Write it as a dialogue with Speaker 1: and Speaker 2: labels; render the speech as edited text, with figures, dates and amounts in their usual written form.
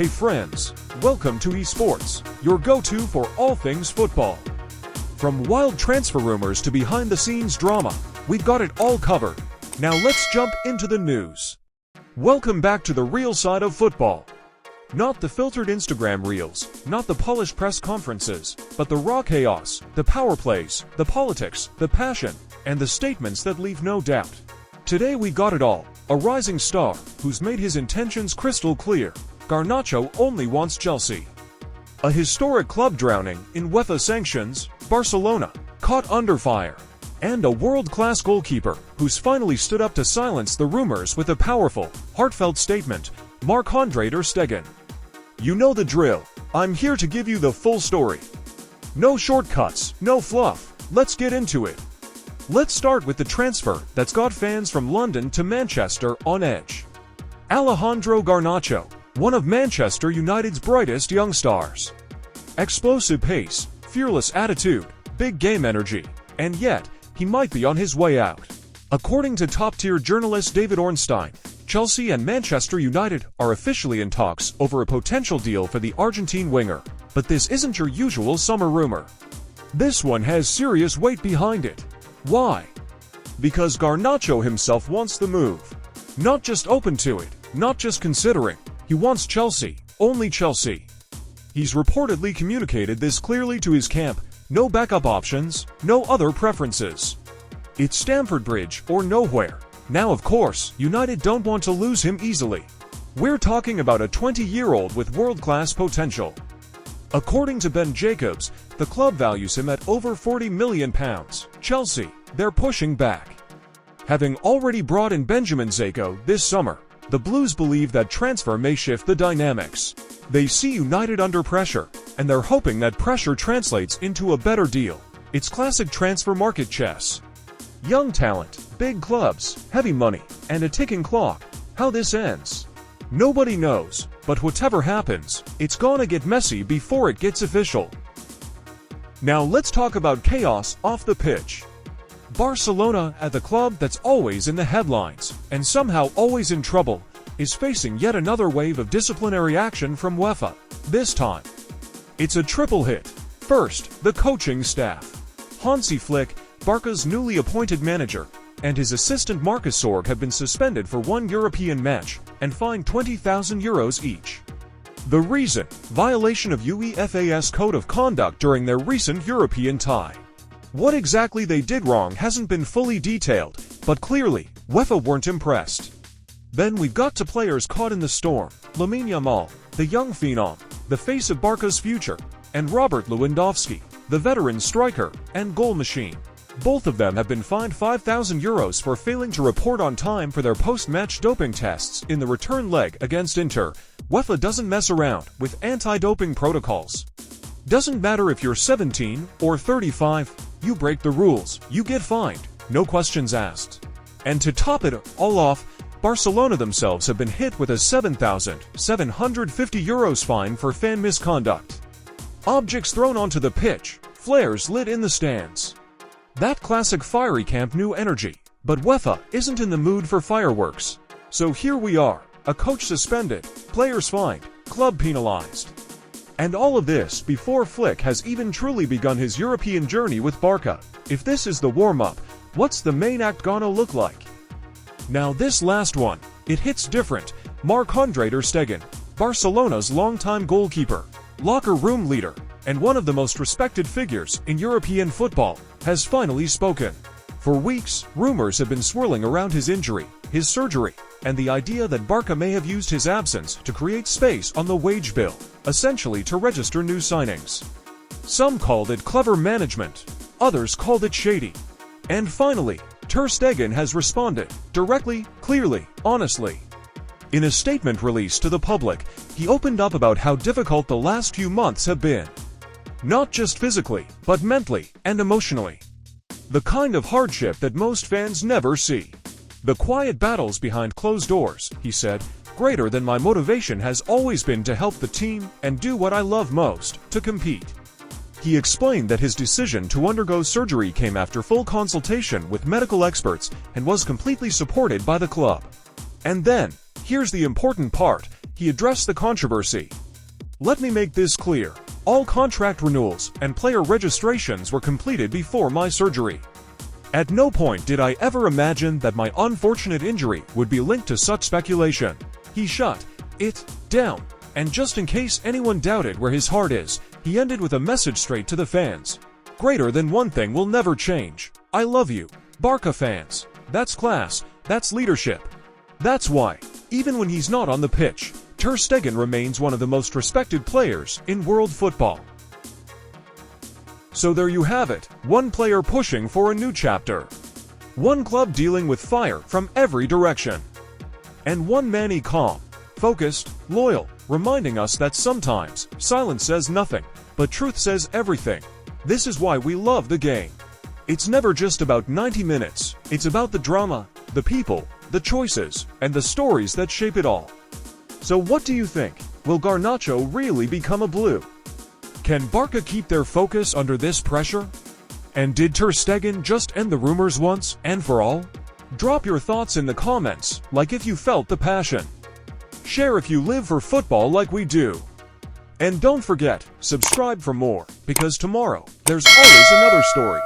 Speaker 1: Hey friends, welcome to eSports, your go-to for all things football. From wild transfer rumors to behind-the-scenes drama, we've got it all covered. Now let's jump into the news. Welcome back to the real side of football. Not the filtered Instagram reels, not the polished press conferences, but the raw chaos, the power plays, the politics, the passion, and the statements that leave no doubt. Today we got it all. A rising star, who's made his intentions crystal clear. Garnacho only wants Chelsea. A historic club drowning in UEFA sanctions, Barcelona, caught under fire. And a world-class goalkeeper, who's finally stood up to silence the rumors with a powerful, heartfelt statement, Marc-Andre Ter Stegen. You know the drill. I'm here to give you the full story. No shortcuts, no fluff. Let's get into it. Let's start with the transfer that's got fans from London to Manchester on edge. Alejandro Garnacho, one of Manchester United's brightest young stars. Explosive pace, fearless attitude, big game energy, and yet, he might be on his way out. According to top-tier journalist David Ornstein, Chelsea and Manchester United are officially in talks over a potential deal for the Argentine winger. But this isn't your usual summer rumor. This one has serious weight behind it. Why? Because Garnacho himself wants the move. Not just open to it, not just considering. He wants Chelsea, only Chelsea. He's reportedly communicated this clearly to his camp. No backup options, no other preferences. It's Stamford Bridge or nowhere. Now of course, United don't want to lose him easily. We're talking about a 20-year-old with world-class potential. According to Ben Jacobs, the club values him at over £40 million. Chelsea, they're pushing back. Having already brought in Benjamin Zeko this summer, the Blues believe that transfer may shift the dynamics. They see United under pressure, and they're hoping that pressure translates into a better deal. It's classic transfer market chess. Young talent, big clubs, heavy money, and a ticking clock. How this ends? Nobody knows, but whatever happens, it's gonna get messy before it gets official. Now let's talk about chaos off the pitch. Barcelona, at the club that's always in the headlines, and somehow always in trouble, is facing yet another wave of disciplinary action from UEFA. This time, it's a triple hit. First, the coaching staff. Hansi Flick, Barca's newly appointed manager, and his assistant Marcus Sorg have been suspended for one European match and fined €20,000 each. The reason? Violation of UEFA's Code of Conduct during their recent European tie. What exactly they did wrong hasn't been fully detailed, but clearly, UEFA weren't impressed. Then we've got two players caught in the storm, Lamine Yamal, the young phenom, the face of Barca's future, and Robert Lewandowski, the veteran striker and goal machine. Both of them have been fined €5,000 for failing to report on time for their post-match doping tests in the return leg against Inter. UEFA doesn't mess around with anti-doping protocols. Doesn't matter if you're 17 or 35, you break the rules, you get fined, no questions asked. And to top it all off, Barcelona themselves have been hit with a €7,750 fine for fan misconduct. Objects thrown onto the pitch, flares lit in the stands. That classic fiery Camp Nou energy. But UEFA isn't in the mood for fireworks. So here we are, a coach suspended, players fined, club penalized. And all of this before Flick has even truly begun his European journey with Barca. If this is the warm-up, what's the main act gonna look like? Now this last one, it hits different. Marc-Andre Ter Stegen, Barcelona's longtime goalkeeper, locker room leader, and one of the most respected figures in European football, has finally spoken. For weeks, rumors have been swirling around his injury, his surgery, and the idea that Barca may have used his absence to create space on the wage bill, essentially to register new signings. Some called it clever management, others called it shady. And finally, Ter Stegen has responded, directly, clearly, honestly. In a statement released to the public, he opened up about how difficult the last few months have been. Not just physically, but mentally and emotionally. The kind of hardship that most fans never see. The quiet battles behind closed doors, he said, greater than my motivation has always been to help the team and do what I love most, to compete. He explained that his decision to undergo surgery came after full consultation with medical experts and was completely supported by the club. And then, here's the important part, he addressed the controversy. "Let me make this clear. All contract renewals and player registrations were completed before my surgery. At no point did I ever imagine that my unfortunate injury would be linked to such speculation." He shut it down, and just in case anyone doubted where his heart is, he ended with a message straight to the fans. "Greater than one thing will never change. I love you, Barca fans. That's class, that's leadership. That's why, even when he's not on the pitch, Ter Stegen remains one of the most respected players in world football." So there you have it, one player pushing for a new chapter. One club dealing with fire from every direction. And one man calm, focused, loyal, reminding us that sometimes silence says nothing, but truth says everything. This is why we love the game. It's never just about 90 minutes, it's about the drama, the people, the choices, and the stories that shape it all. So what do you think? Will Garnacho really become a blue? Can Barca keep their focus under this pressure? And did Ter Stegen just end the rumors once and for all? Drop your thoughts in the comments, like if you felt the passion. Share if you live for football like we do. And don't forget, subscribe for more, because tomorrow, there's always another story.